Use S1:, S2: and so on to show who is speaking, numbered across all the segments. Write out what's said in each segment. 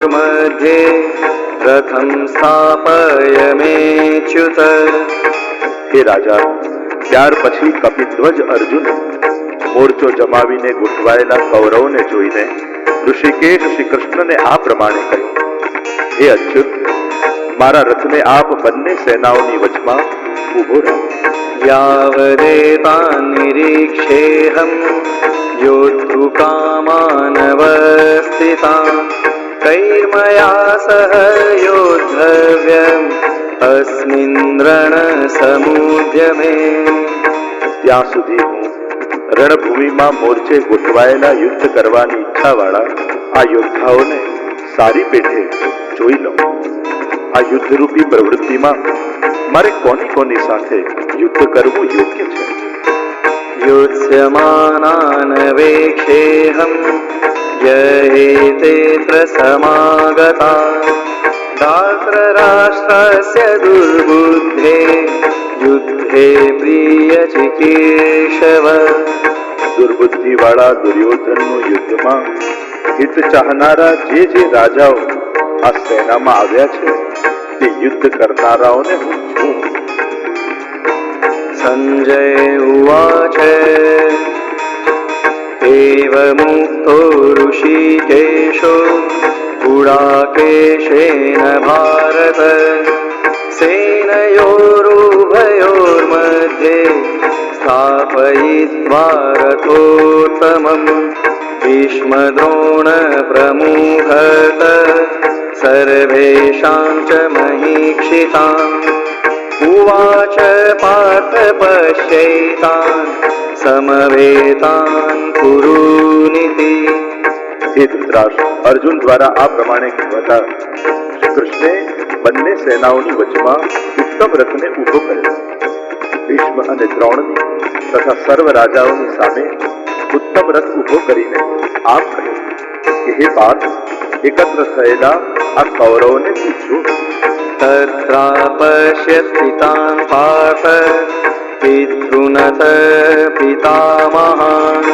S1: मध्ये रथं स्थापय मेच्युत।
S2: હે રાજા, ત્યાર પછી કપિધ્વજ અર્જુને મોરચો જમાવીને ગોઠવાયેલા કૌરવોને જોઈને ઋષિકેશ શ્રી કૃષ્ણને આ પ્રમાણે કહ્યું, હે અચ્યુત, મારા રથને આપ બંને સેનાઓની વચમાં ઊભો રાખો.
S1: यावदेतान् निरीक्षेऽहं योद्धुकामानवस्थितान् कैर्मया सह योद्धव्यम् अस्मिन् रणसमुद्यमे।
S2: ત્યાં સુધી હું રણભૂમિમાં મોરચે ગોઠવાયેલા યુદ્ધ કરવાની ઈચ્છાવાળા આ યોદ્ધાઓને સારી પેઠે જોઈ લઉં. આ યુદ્ધરૂપી પ્રવૃત્તિમાં મારે કોની સાથે યુદ્ધ કરવું યોગ્ય છે?
S1: युत्स्यमानान् वेक्षेऽहं यहेतेऽत्र समागतान् धार्तराष्ट्रस्य दुर्बुद्धे युद्धे प्रियचिकीर्षव।
S2: દુર્બુદ્ધિવાળા દુર્યોધનનું યુદ્ધમાં હિત ચાહનારા જે રાજાઓ આ સેનામાં આવ્યા છે તે યુદ્ધ કરનારાઓને હું છું.
S1: संजय उवाच एवमुक्तो ऋषिकेशो गुडाकेशेन भारत सेनयोरुभयोर्मध्ये स्थापयित्वा रथोत्तमम् भीष्मद्रोणप्रमुखत सर्वेषां च महीक्षितान् उवाच पार्थ पश्यैतान् समवेतान् कुरूनिति।
S2: હે ધૃતરાષ્ટ્ર, અર્જુન દ્વારા આ પ્રમાણે કહેવાતા શ્રી કૃષ્ણે બંને સેનાઓની વચમાં ઉત્તમ રથને ઊભો કરેલો. ભીષ્મ અને દ્રોણની તથા સર્વ રાજાઓની સામે ઉત્તમ રથ ઊભો કરીને આમ કહ્યું કે હે પાર્થ, એકત્ર થયેલા આ કૌરવોને પૂછો.
S1: तत्रापश्यत्पितान् पार्थ पितॄनथ पितामहान्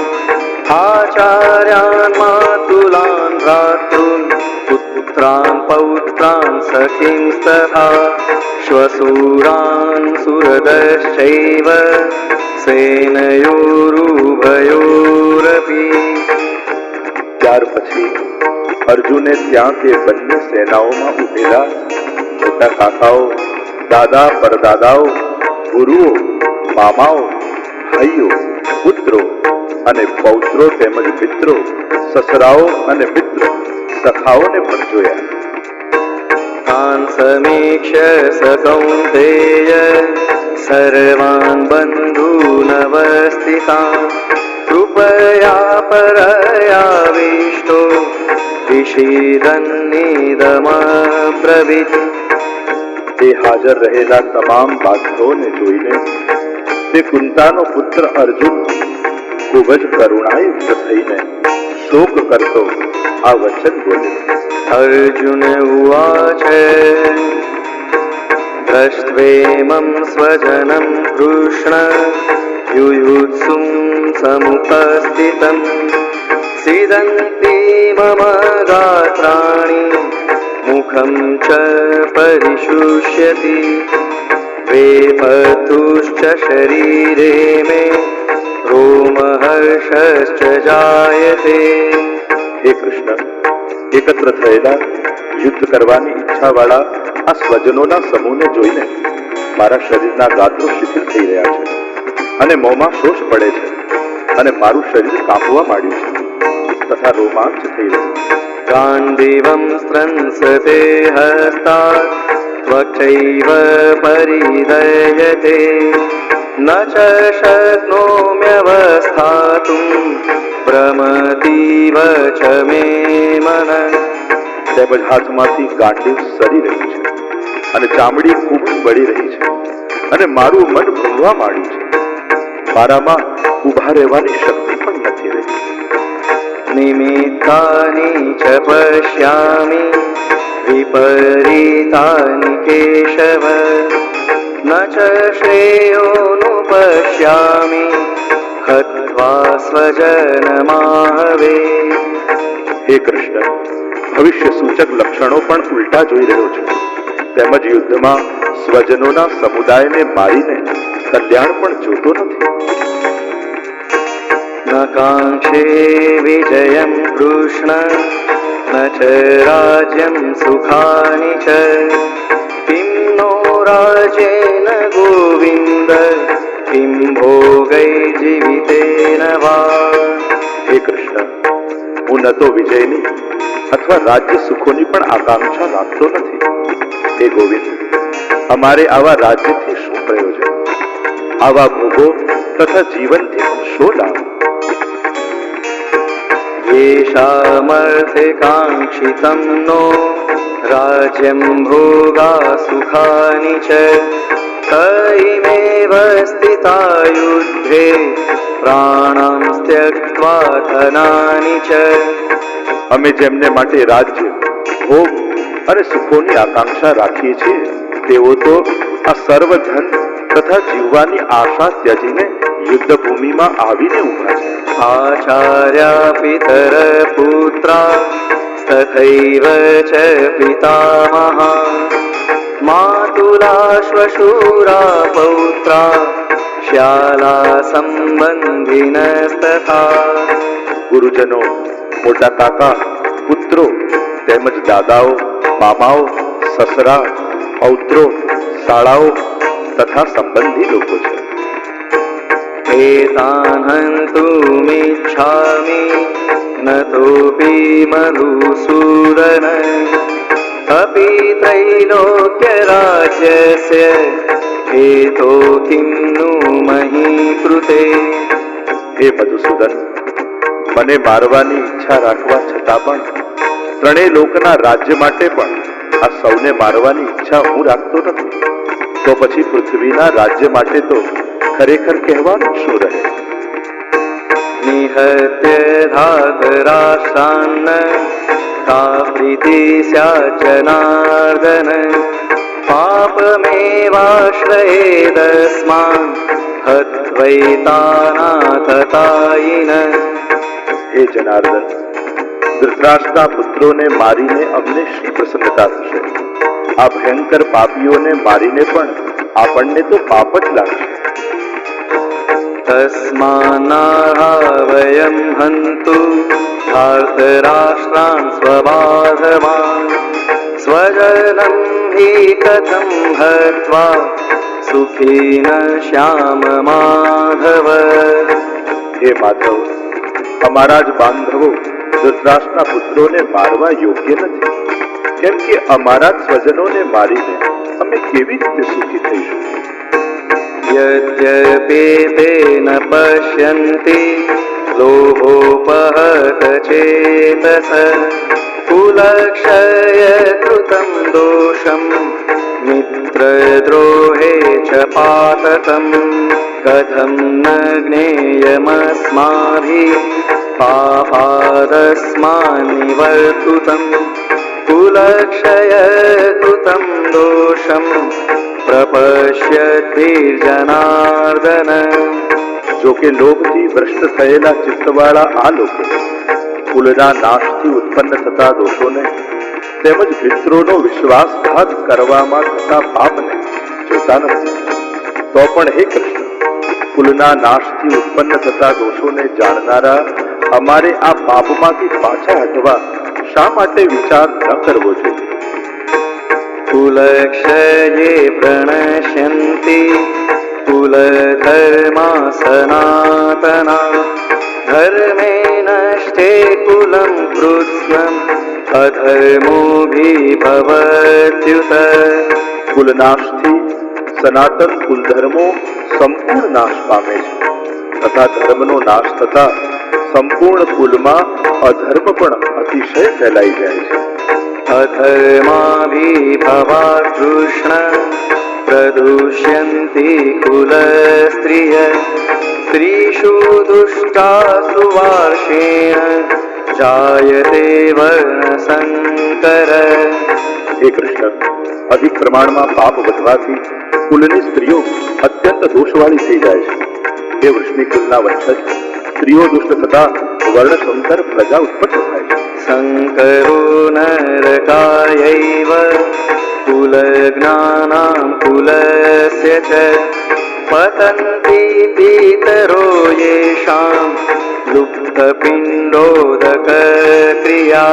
S1: आचार्यान् मातुलान् भ्रातॄन् पुत्रान् पौत्रान् सखींस्तथा श्वशूरान् सुहृदश्चैव सेनयोरुभयोरपि।
S2: ત્યાર પછી અર્જુને ત્યાં તે બંને સેનાઓમાં ઉભેલા મોટા કાકાઓ, દાદા પરદાદાઓ, ગુરુઓ, મામાઓ, ભાઈઓ, પુત્રો અને પૌત્રો તેમજ મિત્રો, સસરાઓ અને મિત્રો, સખાઓને પણ જોયા.
S1: तान् समीक्ष्य स कौन्तेय सर्वान् बन्धूनवस्थितान् कृपया परयाविष्टो विषीदन्निदमब्रवीत्।
S2: તે હાજર રહેલા તમામ બાંધવોને જોઈને તે કુંતાનો પુત્ર અર્જુન ખૂબ જ કરુણાયુક્ત થઈને શોક કરતો આ વચન બોલ્યો.
S1: अर्जुन उवाच दृष्ट्वेमं स्वजनं कृष्ण युयुत्सुं समुपस्थितं सीदन्ति मम गात्राणि मुखं च परिशुष्यति वेपतुश्च शरीरे मे रोमहर्षश्च जायते।
S2: હે કૃષ્ણ, એકત્ર થયેલા યુદ્ધ કરવાની ઈચ્છાવાળા આ સ્વજનોના સમૂહને જોઈને મારા શરીરના ગાત્રો શિથિલ થઈ રહ્યા છે અને મોંમાં શોષ પડે છે અને મારું શરીર કાંપવા માંડ્યું છે તથા રોમાંચ થઈ રહ્યું.
S1: गाण्डीवं स्त्रंसते हस्तात् त्वचैव परिदयते न च शक्नोम्यवस्थातुं भ्रमतीव च मे मनः।
S2: તેમજ હાથમાંથી ગાંઠિયું સરી રહ્યું છે અને ચામડી ખૂબ બળી રહી છે અને મારું મન ભૂલવા માંડ્યું છે. મારામાં ઊભા રહેવાની શક્તિ પણ નથી રહી.
S1: निमित्तानि च पश्यामि विपरीतानि केशव न च श्रेयोनुपश्यामि हत्वा स्वजनमाहवे।
S2: હે કૃષ્ણ, ભવિષ્ય સૂચક લક્ષણો પણ ઉલટા જોઈ રહ્યો છું. તેમજ યુદ્ધમાં સ્વજનોના સમુદાયને મારીને કલ્યાણ પણ જોતો નથી.
S1: ન કાંક્ષે વિજયં કૃષ્ણ ન ચ રાજ્યં સુખાનિ ચ કિં નો રાજ્યેન ગોવિંદ કિં ભોગૈર્જીવિતેન વા.
S2: હે કૃષ્ણ, હું ન તો વિજયની અથવા રાજ્ય સુખોની પણ આકાંક્ષા રાખતો નથી. હે ગોવિંદ, અમારે આવા રાજ્યથી શું પ્રયોજન? આવા ભોગો તથા જીવનથી શો લાભ?
S1: येषामर्थे काङ्क्षितं नो राज्यं भोगा सुखानि च तैमेव स्थिता युद्धे प्राणां त्यक्त्वा धनानि च.
S2: અમે જેમને માટે રાજ્ય, ભોગ અને સુખોની આકાંક્ષા રાખીએ છીએ તેઓ તો આ સર્વ ધન તથા જીવવાની આશા ત્યજીને યુદ્ધ ભૂમિમાં આવીને ઊભા છે.
S1: आचार्या पितर पुत्रा तथैव च पितामहा मातुला श्वशूरा पौत्रा श्याला संबंधिनस्तथा.
S2: ગુરુજનો, મોટા કાકા, પુત્રો તેમજ દાદાઓ, મામાઓ, સસરા, પૌત્રો, શાળાઓ તથા સંબંધી લોકો છે.
S1: एतान् हन्तुमिच्छामि न तोऽपि मधुसूदन अपि त्रैलोक्यराज्यस्य हेतो किं नु मही कृते.
S2: હે મધુસૂદન, મને મારવાની ઈચ્છા રાખવા છતાં પણ ત્રણેય લોકના રાજ્ય માટે પણ આ સૌને મારવાની ઈચ્છા હું રાખતો નથી. તો પછી પૃથ્વીના રાજ્ય માટે તો ખરેખર કહેવાનું શું રહે?
S1: નિહત્ય ધાતરાષ્ટ્રાન્ન કા પ્રીતિ સ્યાत् જનાર્દન પાપમેવાશ્રયેદસ્માન હત્વૈતાનાથતાયિન.
S2: હે જનાર્દન, ધૃતરાષ્ટ્રના પુત્રોને મારીને અમને શી પ્રસન્નતા થશે? આ ભયંકર પાપીઓને મારીને પણ આપણને તો પાપ જ લાગશે.
S1: તસ્માન્નાર્હા વયં હન્તુ ધાર્તરાષ્ટ્રાन् સ્વબાધમાન સ્વજનં હિ કથં હત્વા સુખી ન શ્યામ માધવ.
S2: હે માધવ, અમારા જ બાંધવો ધૃતરાષ્ટ્રના પુત્રોને મારવા યોગ્ય નથી, કેમ કે અમારા જ સ્વજનોને મારીને અમે કેવી રીતે સુખી થઈશું?
S1: યદ્યપેતે ન પશ્યન્તિ લોભોપહત ચેતસ કુલક્ષય કૃતં દોષમ મિત્રદ્રોહે ચ પાતકમ કથં ન જ્ઞેયમસ્માભિः પાપાદસ્માन् નિવર્તુતમ કુલક્ષય કૃતં દોષમ પ્રપશ્યદ્ભિર્જનાર્દન.
S2: જો કે લોભથી ભ્રષ્ટ થયેલા ચિત્તવાળા આ લોકો કુલના નાશથી ઉત્પન્ન થતા દોષોને તેમજ મિત્રોનો વિશ્વાસઘાત કરવામાં થતા પાપને જોતા નથી. તો પણ હે કૃષ્ણ, કુલના નાશથી ઉત્પન્ન થતા દોષોને જાણનારા અમારે આ પાપમાંથી પાછા હટવા શા માટે વિચાર ન કરવો જોઈએ?
S1: કુલક્ષયે પ્રણશ્યન્તિ કુલધર્મા સનાતના ધર્મે નષ્ટે કુલં કૃત્સ્નં અધર્મોભિભવત્યુત.
S2: કુલનાશથી સનાતન કુલધર્મો સંપૂર્ણ નાશ પામે છે તથા ધર્મનો નાશ થતા સંપૂર્ણ કુલમાં અધર્મ પણ અતિશય ફેલાઈ જાય છે.
S1: અધર્માભિભવાत् કૃષ્ણ પ્રદુષ્યન્તિ કુલસ્ત્રિય સ્ત્રીષુ દુષ્ટાસુ વાર્ષેણ જાયતે વર્ણસંકર.
S2: હે કૃષ્ણ, અધિક પ્રમાણમાં પાપ વધવાથી કુલની સ્ત્રીઓ અત્યંત દોષવાળી થઈ જાય છે. હે વૃષ્ણિ કુલના વંશજ, સ્ત્રીઓ દુષ્ટ થતા વર્ણસંકર પ્રજા ઉત્પન્ન થાય છે.
S1: शङ्करो नरकायैव कुलज्ञानां कुलस्य च पतन्ति पितरो येषां લુપ્તપિંડોદકક્રિયા.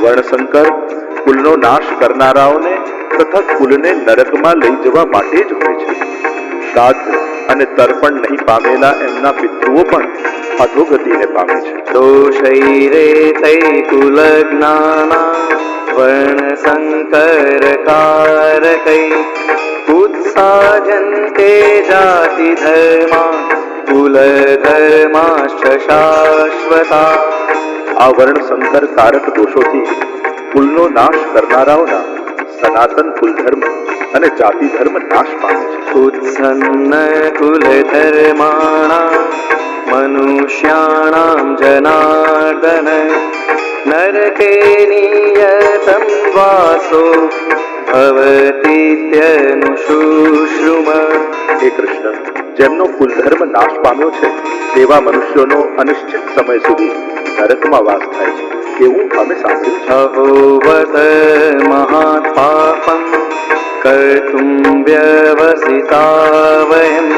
S2: વર્ણશંકર કુલનો નાશ કરનારાઓને તથા કુલને નરકમાં લઈ જવા માટે જ હોય છે. શ્રાદ્ધ અને તર્પણ નહીં પામેલા એમના પિતૃઓ પણ અધોગતિને પામે છે.
S1: દોષૈરેતૈ કુલજ્ઞાના વર્ણસંકરકારકૈ ઉત્સાજન્તે જાતિધર્મા કુલધર્માશ્ચ શાશ્વતા.
S2: આ વર્ણશંકર કારક દોષોથી કુલનો નાશ કરનારાઓના સનાતન કુલધર્મ અને જાતિ ધર્મ નાશ પામે છે.
S1: ઉત્સન્ન કુલધર્માણાં મનુષ્યાણાં જનાર્દન નરકે નિયતં વાસો ભવતીત્યનુશુશ્રુમ.
S2: હે કૃષ્ણ, જેમનો કુલધર્મ નાશ પામ્યો છે તેવા મનુષ્યોનો અનિશ્ચિત સમય સુધી નરકમાં વાસ થાય છે એવું અમે સાંભળ્યું છે.
S1: અહોવત મહાત પાપં કર્તુમ વ્યવસિતા વયમ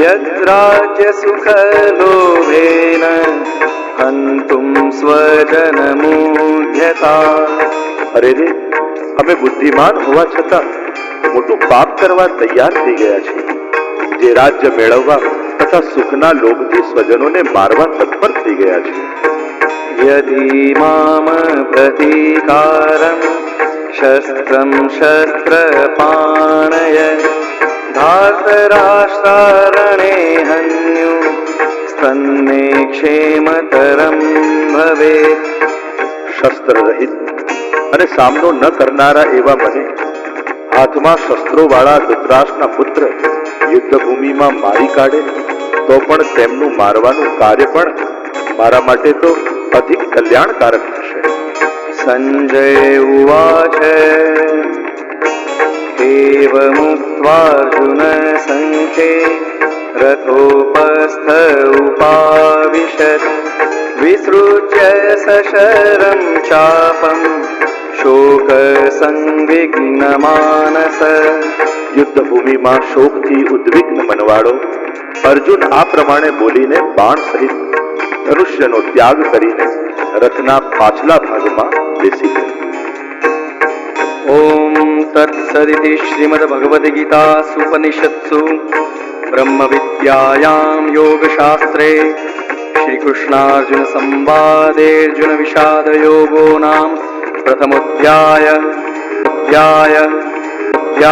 S1: યદ્રાજ્ય સુખ લોભેન હંતુમ સ્વજનમુઢ્યતા.
S2: અરે રે, અમે બુદ્ધિમાન હોવા છતાં મોટું પાપ કરવા તૈયાર થઈ ગયા છીએ, જે રાજ્ય મેળવવા તથા સુખના લોભથી સ્વજનોને મારવા તત્પર થઈ ગયા છીએ.
S1: યદી મામ પ્રતિકારમ શસ્ત્રમ શસ્ત્રપાણય ધાતરાષ્ટ્રારણે હન્યુ સ્તન્મે ક્ષેમતરમ ભવેત.
S2: શસ્ત્ર રહિત અને સામનો ન કરનારા એવા મને હાથમાં શસ્ત્રો વાળા ધૃતરાષ્ટ્રના પુત્ર યુદ્ધભૂમિમાં મારી કાઢે તો પણ તેમનું મારવાનું કાર્ય પણ મારા માટે તો અધિક કલ્યાણકારક થશે.
S1: સંજય ઉવાચ એવમુક્ત્વાર્જુન સંખ્યે રથોપસ્થ ઉપાવિશત વિસૃજ્ય સશરમ ચાપમ શોક સંવિઘ્ન માનસ.
S2: યુદ્ધભૂમિમાં શોકથી ઉદ્વિગ્ન મનવાળો અર્જુન આ પ્રમાણે બોલીને બાણ સહિત ધનુષ્યનો ત્યાગ કરીને રથના પાછલા ભાગમાં બેસી ગયો.
S1: ઓમ તત્સદિતિ શ્રીમદ્ભગવદ્ ગીતાસુપનિષત્સુ બ્રહ્મ વિદ્યાયામ યોગશાસ્ત્રે શ્રીકૃષ્ણાર્જુન સંવાદે અર્જુન વિષાદ યોગો નામ પ્રથમોધ્યાય.